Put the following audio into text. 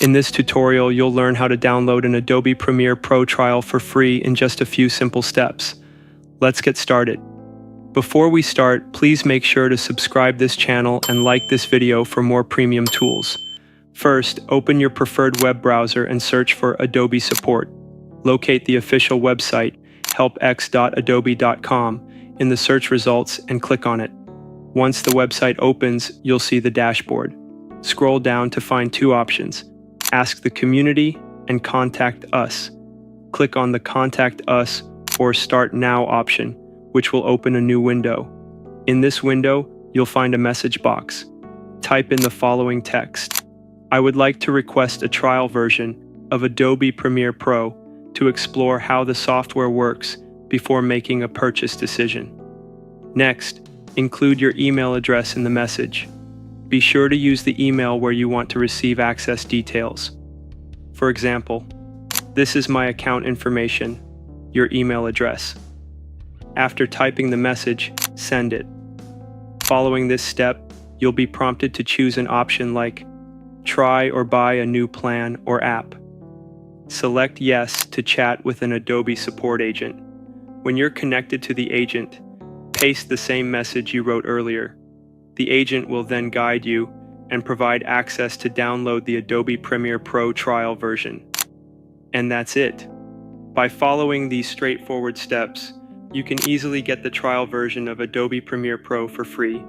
In this tutorial, you'll learn how to download an Adobe Premiere Pro trial for free in just a few simple steps. Let's get started. Before we start, please make sure to subscribe this channel and like this video for more premium tools. First, open your preferred web browser and search for Adobe support. Locate the official website, helpx.adobe.com, in the search results and click on it. Once the website opens, you'll see the dashboard. Scroll down to find two options: Ask the Community and Contact Us. Click on the Contact Us or Start Now option, which will open a new window. In this window, you'll find a message box. Type in the following text: I would like to request a trial version of Adobe Premiere Pro to explore how the software works before making a purchase decision. Next, include your email address in the message. Be sure to use the email where you want to receive access details. For example, this is my account information, your email address. After typing the message, send it. Following this step, you'll be prompted to choose an option like Try or Buy a New Plan or App. Select Yes to chat with an Adobe support agent. When you're connected to the agent, paste the same message you wrote earlier. The agent will then guide you and provide access to download the Adobe Premiere Pro trial version. And that's it. By following these straightforward steps, you can easily get the trial version of Adobe Premiere Pro for free.